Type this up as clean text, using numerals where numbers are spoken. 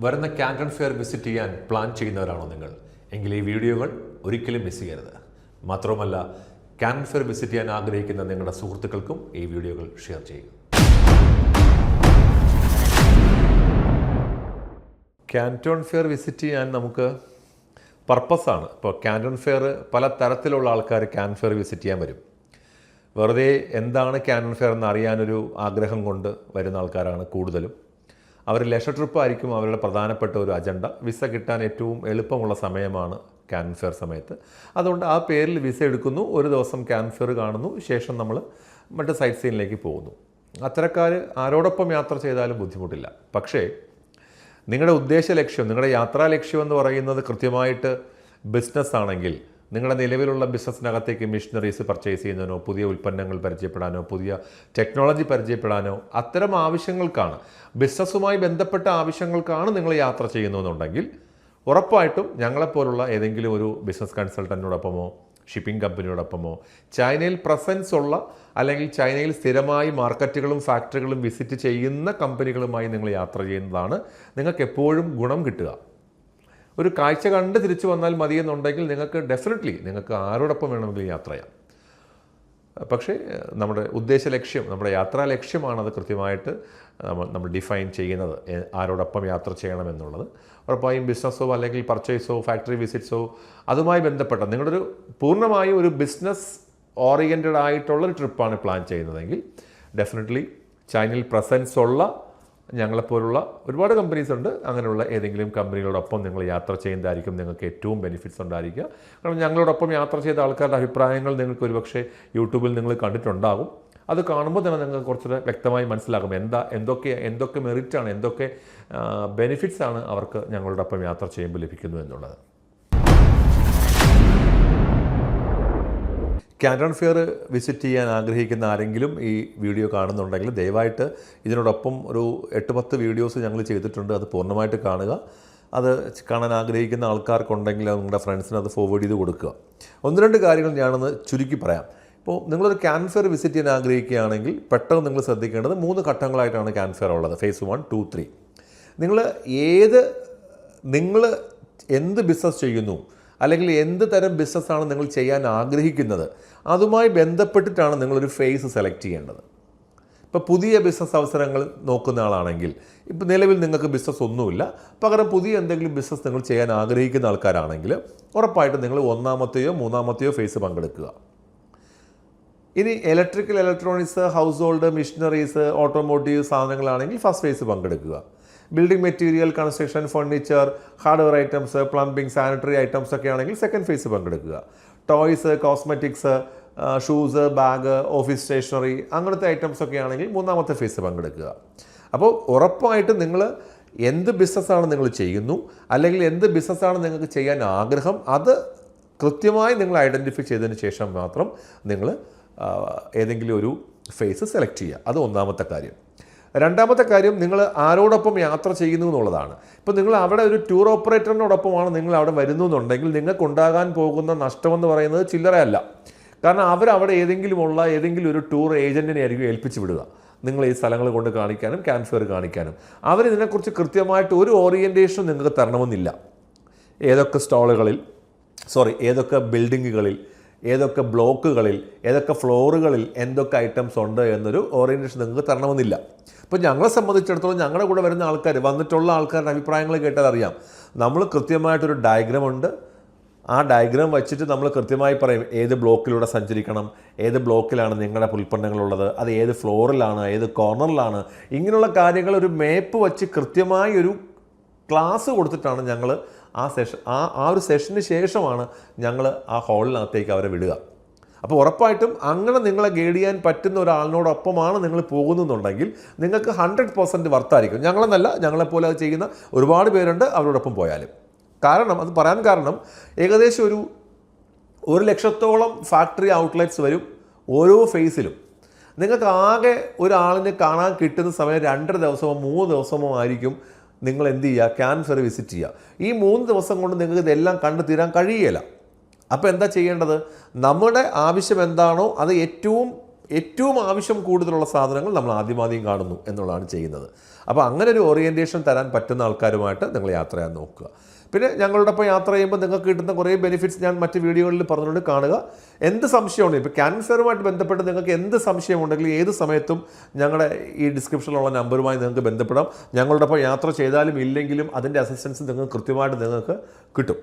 വരുന്ന കാൻറ്റൺ fair visit ചെയ്യാൻ plan ചെയ്യുന്നവരാണോ നിങ്ങൾ? എങ്കിൽ ഈ വീഡിയോകൾ ഒരിക്കലും മിസ് ചെയ്യരുത്. മാത്രവുമല്ല, കാൻറ്റൺ ഫെയർ വിസിറ്റ് ചെയ്യാൻ ആഗ്രഹിക്കുന്ന നിങ്ങളുടെ സുഹൃത്തുക്കൾക്കും ഈ വീഡിയോകൾ ഷെയർ ചെയ്യുക. കാൻറ്റൺ ഫെയർ വിസിറ്റ് ചെയ്യാൻ നമുക്ക് പർപ്പസാണ്. ഇപ്പോൾ കാൻറ്റൺ ഫെയർ പല തരത്തിലുള്ള ആൾക്കാർ കാൻറ്റൺ ഫെയർ വിസിറ്റ് ചെയ്യാൻ വരും. വെറുതെ എന്താണ് കാൻറ്റൺ ഫെയർ എന്ന് അറിയാനൊരു ആഗ്രഹം കൊണ്ട് വരുന്ന ആൾക്കാരാണ് കൂടുതലും. അവർ ലെഷർ ട്രിപ്പ് ആയിരിക്കും അവരുടെ പ്രധാനപ്പെട്ട ഒരു അജണ്ട. വിസ കിട്ടാൻ ഏറ്റവും എളുപ്പമുള്ള സമയമാണ് കാൻറ്റൺ ഫെയർ സമയത്ത്. അതുകൊണ്ട് ആ പേരിൽ വിസ എടുക്കുന്നു, ഒരു ദിവസം കാൻറ്റൺ ഫെയർ കാണുന്നു, ശേഷം നമ്മൾ മറ്റ് സൈറ്റ് സീനിലേക്ക് പോകുന്നു. അത്തരക്കാർ ആരോടൊപ്പം യാത്ര ചെയ്താലും ബുദ്ധിമുട്ടില്ല. പക്ഷേ നിങ്ങളുടെ ഉദ്ദേശ ലക്ഷ്യം, നിങ്ങളുടെ യാത്രാ ലക്ഷ്യം എന്ന് പറയുന്നത് കൃത്യമായിട്ട് ബിസിനസ് ആണെങ്കിൽ, നിങ്ങളുടെ നിലവിലുള്ള ബിസിനസ്സിനകത്തേക്ക് മിഷനറീസ് പർച്ചേസ് ചെയ്യുന്നതിനോ, പുതിയ ഉൽപ്പന്നങ്ങൾ പരിചയപ്പെടാനോ, പുതിയ ടെക്നോളജി പരിചയപ്പെടാനോ, അത്തരം ആവശ്യങ്ങൾക്കാണ്, ബിസിനസ്സുമായി ബന്ധപ്പെട്ട ആവശ്യങ്ങൾക്കാണ് നിങ്ങൾ യാത്ര ചെയ്യുന്നതെന്നുണ്ടെങ്കിൽ ഉറപ്പായിട്ടും ഞങ്ങളെപ്പോലുള്ള ഏതെങ്കിലും ഒരു ബിസിനസ് കൺസൾട്ടൻറ്റിനോടൊപ്പമോ ഷിപ്പിംഗ് കമ്പനിയോടൊപ്പമോ ചൈനയിൽ പ്രസൻസ് ഉള്ള അല്ലെങ്കിൽ ചൈനയിൽ സ്ഥിരമായി മാർക്കറ്റുകളും ഫാക്ടറികളും വിസിറ്റ് ചെയ്യുന്ന കമ്പനികളുമായി നിങ്ങൾ യാത്ര ചെയ്യുന്നതാണ് നിങ്ങൾക്ക് എപ്പോഴും ഗുണം കിട്ടുക. ഒരു കാഴ്ച കണ്ട് തിരിച്ചു വന്നാൽ മതിയെന്നുണ്ടെങ്കിൽ നിങ്ങൾക്ക് ആരോടൊപ്പം വേണമെങ്കിലും യാത്ര ചെയ്യാം. പക്ഷേ നമ്മുടെ ഉദ്ദേശ ലക്ഷ്യം, നമ്മുടെ യാത്രാ ലക്ഷ്യമാണ് അത് കൃത്യമായിട്ട് നമ്മൾ ഡിഫൈൻ ചെയ്യുന്നത്, ആരോടൊപ്പം യാത്ര ചെയ്യണമെന്നുള്ളത്. ഉറപ്പായും ബിസിനസ്സോ അല്ലെങ്കിൽ പർച്ചേസോ ഫാക്ടറി വിസിറ്റ്സോ അതുമായി ബന്ധപ്പെട്ട നിങ്ങളൊരു പൂർണ്ണമായും ഒരു ബിസിനസ് ഓറിയൻറ്റഡ് ആയിട്ടുള്ളൊരു ട്രിപ്പാണ് പ്ലാൻ ചെയ്യുന്നതെങ്കിൽ ഡെഫിനറ്റ്ലി ചൈനയിൽ പ്രസൻസ് ഉള്ള ഞങ്ങളെപ്പോലുള്ള ഒരുപാട് കമ്പനീസ് ഉണ്ട്. അങ്ങനെയുള്ള ഏതെങ്കിലും കമ്പനികളോടൊപ്പം നിങ്ങൾ യാത്ര ചെയ്യുന്നതായിരിക്കും നിങ്ങൾക്ക് ഏറ്റവും ബെനിഫിറ്റ്സ് ഉണ്ടായിരിക്കുക. കാരണം ഞങ്ങളോടൊപ്പം യാത്ര ചെയ്ത ആൾക്കാരുടെ അഭിപ്രായങ്ങൾ നിങ്ങൾക്ക് ഒരുപക്ഷെ യൂട്യൂബിൽ നിങ്ങൾ കണ്ടിട്ടുണ്ടാകും. അത് കാണുമ്പോൾ തന്നെ നിങ്ങൾക്ക് കുറച്ചുകൂടെ വ്യക്തമായി മനസ്സിലാകും എന്തൊക്കെ മെറിറ്റാണ്, എന്തൊക്കെ ബെനിഫിറ്റ്സ് ആണ് അവർക്ക് ഞങ്ങളോടൊപ്പം യാത്ര ചെയ്യുമ്പോൾ ലഭിക്കുന്നു എന്നുള്ളത്. കാൻറ്റൺ ഫെയർ വിസിറ്റ് ചെയ്യാൻ ആഗ്രഹിക്കുന്ന ആരെങ്കിലും ഈ വീഡിയോ കാണുന്നുണ്ടെങ്കിൽ ദയവായിട്ട് ഇതിനോടൊപ്പം ഒരു 8-10 വീഡിയോസ് ഞങ്ങൾ ചെയ്തിട്ടുണ്ട്. അത് പൂർണ്ണമായിട്ട് കാണുക. അത് കാണാൻ ആഗ്രഹിക്കുന്ന ആൾക്കാർക്കുണ്ടെങ്കിൽ നിങ്ങളുടെ ഫ്രണ്ട്സിന് അത് ഫോർവേഡ് ചെയ്ത് കൊടുക്കുക. 1-2 കാര്യങ്ങൾ ഞാനൊന്ന് ചുരുക്കി പറയാം. ഇപ്പോൾ നിങ്ങളൊരു കാൻറ്റൺ ഫെയർ വിസിറ്റ് ചെയ്യാൻ ആഗ്രഹിക്കുകയാണെങ്കിൽ പെട്ടെന്ന് നിങ്ങൾ ശ്രദ്ധിക്കേണ്ടത് 3 ഘട്ടങ്ങളായിട്ടാണ് കാൻറ്റൺ ഫെയർ ഉള്ളത്. ഫേസ് 1, 2, 3. നിങ്ങൾ എന്ത് ബിസിനസ് ചെയ്യുന്നു അല്ലെങ്കിൽ എന്ത് തരം ബിസിനസ്സാണ് നിങ്ങൾ ചെയ്യാൻ ആഗ്രഹിക്കുന്നത്, അതുമായി ബന്ധപ്പെട്ടിട്ടാണ് നിങ്ങളൊരു ഫേസ് സെലക്ട് ചെയ്യേണ്ടത്. ഇപ്പോൾ പുതിയ ബിസിനസ് അവസരങ്ങൾ നോക്കുന്ന ആളാണെങ്കിൽ, ഇപ്പോൾ നിലവിൽ നിങ്ങൾക്ക് ബിസിനസ് ഒന്നുമില്ല, പകരം പുതിയ എന്തെങ്കിലും ബിസിനസ് നിങ്ങൾ ചെയ്യാൻ ആഗ്രഹിക്കുന്ന ആൾക്കാരാണെങ്കിൽ ഉറപ്പായിട്ടും നിങ്ങൾ 1-ാമത്തെയോ 3-ാമത്തെയോ ഫേസ് പങ്കെടുക്കുക. ഇനി electronics, household, machineries, automotive സാധനങ്ങളാണെങ്കിൽ ഫസ്റ്റ് ഫേസ് പങ്കെടുക്കുക. Building material, construction, furniture, hardware items, plumbing, sanitary items ഒക്കെ ആണെങ്കിൽ സെക്കൻഡ് ഫേസ് പങ്കെടുക്കുക. Toys, cosmetics, shoes, bag, office stationery അങ്ങനത്തെ ഐറ്റംസ് ഒക്കെ ആണെങ്കിൽ 3-ാമത്തെ ഫേസ് പങ്കെടുക്കുക. അപ്പോൾ ഉറപ്പായിട്ടും നിങ്ങൾ എന്ത് ബിസിനസ്സാണ് നിങ്ങൾ ചെയ്യുന്നു അല്ലെങ്കിൽ എന്ത് ബിസിനസ്സാണ് നിങ്ങൾക്ക് ചെയ്യാൻ ആഗ്രഹം, അത് കൃത്യമായി നിങ്ങൾ ഐഡൻറ്റിഫൈ ചെയ്തതിന് ശേഷം മാത്രം നിങ്ങൾ ഏതെങ്കിലും ഒരു ഫേസ് സെലക്ട് ചെയ്യുക. അത് 1-ാമത്തെ കാര്യം. 2-ാമത്തെ കാര്യം, നിങ്ങൾ ആരോടൊപ്പം യാത്ര ചെയ്യുന്നു എന്നുള്ളതാണ്. ഇപ്പോൾ നിങ്ങൾ അവിടെ ഒരു ടൂർ ഓപ്പറേറ്ററിനോടൊപ്പമാണ് നിങ്ങൾ അവിടെ വരുന്നു എന്നുണ്ടെങ്കിൽ നിങ്ങൾക്കുണ്ടാകാൻ പോകുന്ന നഷ്ടമെന്ന് പറയുന്നത് ചില്ലറയല്ല. കാരണം അവരവിടെ ഏതെങ്കിലും ഒരു ടൂർ ഏജൻറ്റിനെ ആയിരിക്കും ഏൽപ്പിച്ച് വിടുക, നിങ്ങൾ ഈ സ്ഥലങ്ങൾ കൊണ്ട് കാണിക്കാനും കാൻറ്റൺ ഫെയർ കാണിക്കാനും. അവരിതിനെക്കുറിച്ച് കൃത്യമായിട്ട് ഒരു ഓറിയൻറ്റേഷൻ നിങ്ങൾക്ക് തരണമെന്നില്ല. ഏതൊക്കെ ബിൽഡിങ്ങുകളിൽ, ഏതൊക്കെ ബ്ലോക്കുകളിൽ, ഏതൊക്കെ ഫ്ലോറുകളിൽ എന്തൊക്കെ ഐറ്റംസ് ഉണ്ട് എന്നൊരു ഓറിയൻറ്റേഷൻ നിങ്ങൾക്ക് തരണമെന്നില്ല. ഇപ്പോൾ ഞങ്ങളെ സംബന്ധിച്ചിടത്തോളം ഞങ്ങളുടെ കൂടെ വരുന്ന വന്നിട്ടുള്ള ആൾക്കാരുടെ അഭിപ്രായങ്ങൾ കേട്ടാൽ അറിയാം. നമ്മൾ കൃത്യമായിട്ടൊരു ഡയഗ്രാം ഉണ്ട്. ആ ഡയഗ്രാം വെച്ചിട്ട് നമ്മൾ കൃത്യമായി പറയും ഏത് ബ്ലോക്കിലൂടെ സഞ്ചരിക്കണം, ഏത് ബ്ലോക്കിലാണ് നിങ്ങളുടെ ഉൽപ്പന്നങ്ങളുള്ളത്, അത് ഏത് ഫ്ലോറിലാണ്, ഏത് കോർണറിലാണ്. ഇങ്ങനെയുള്ള കാര്യങ്ങൾ ഒരു മാപ്പ് വെച്ച് കൃത്യമായി ഒരു ക്ലാസ് കൊടുത്തിട്ടാണ് ഞങ്ങൾ ആ ഒരു സെഷന് ശേഷമാണ് ഞങ്ങൾ ആ ഹാളിനകത്തേക്ക് അവരെ വിടുക. അപ്പോൾ ഉറപ്പായിട്ടും അങ്ങനെ നിങ്ങളെ ഗൈഡ് ചെയ്യാൻ പറ്റുന്ന ഒരാളിനോടൊപ്പമാണ് നിങ്ങൾ പോകുന്നുണ്ടെങ്കിൽ നിങ്ങൾക്ക് 100% വർത്തായിരിക്കും. ഞങ്ങളെപ്പോലെ അത് ചെയ്യുന്ന ഒരുപാട് പേരുണ്ട് അവരോടൊപ്പം പോയാലും. അത് പറയാൻ കാരണം ഏകദേശം ഒരു 100,000-ഓളം ഫാക്ടറി ഔട്ട്ലെറ്റ്സ് വരും ഓരോ ഫേസിലും. നിങ്ങൾക്ക് ആകെ ഒരാളിനെ കാണാൻ കിട്ടുന്ന സമയം 2 ദിവസമോ 3 ദിവസമോ ആയിരിക്കും. നിങ്ങൾ എന്ത് ചെയ്യുക, കാൻറ്റൺ ഫെയർ വിസിറ്റ് ചെയ്യുക. ഈ 3 ദിവസം കൊണ്ട് നിങ്ങൾക്ക് ഇതെല്ലാം കണ്ടു തീരാൻ കഴിയുകയില്ല. അപ്പോൾ എന്താ ചെയ്യേണ്ടത്? നമ്മുടെ ആവശ്യം എന്താണോ അത് ഏറ്റവും ഏറ്റവും ആവശ്യം കൂടുതലുള്ള സാധനങ്ങൾ നമ്മൾ ആദ്യം കാണുന്നു എന്നുള്ളതാണ് ചെയ്യുന്നത്. അപ്പോൾ അങ്ങനെ ഒരു ഓറിയൻറ്റേഷൻ തരാൻ പറ്റുന്ന ആൾക്കാരുമായിട്ട് നിങ്ങൾ യാത്ര ചെയ്യാൻ നോക്കുക. പിന്നെ ഞങ്ങളുടെ ഒപ്പം യാത്ര ചെയ്യുമ്പോൾ നിങ്ങൾക്ക് കിട്ടുന്ന കുറേ ബെനിഫിറ്റ്സ് ഞാൻ മറ്റ് വീഡിയോകളിൽ പറഞ്ഞുകൊണ്ട് കാണുക. എന്ത് സംശയമുണ്ടെങ്കിൽ ഇപ്പോൾ ക്യാനൻ ഫെയറുമായിട്ട് ബന്ധപ്പെട്ട് നിങ്ങൾക്ക് എന്ത് സംശയമുണ്ടെങ്കിലും ഏത് സമയത്തും ഞങ്ങളുടെ ഈ ഡിസ്ക്രിപ്ഷനിലുള്ള നമ്പറുമായി നിങ്ങൾക്ക് ബന്ധപ്പെടാം. ഞങ്ങളുടെ ഒപ്പം യാത്ര ചെയ്താലും ഇല്ലെങ്കിലും അതിൻ്റെ അസിസ്റ്റൻസ് നിങ്ങൾക്ക് കൃത്യമായിട്ട് നിങ്ങൾക്ക് കിട്ടും.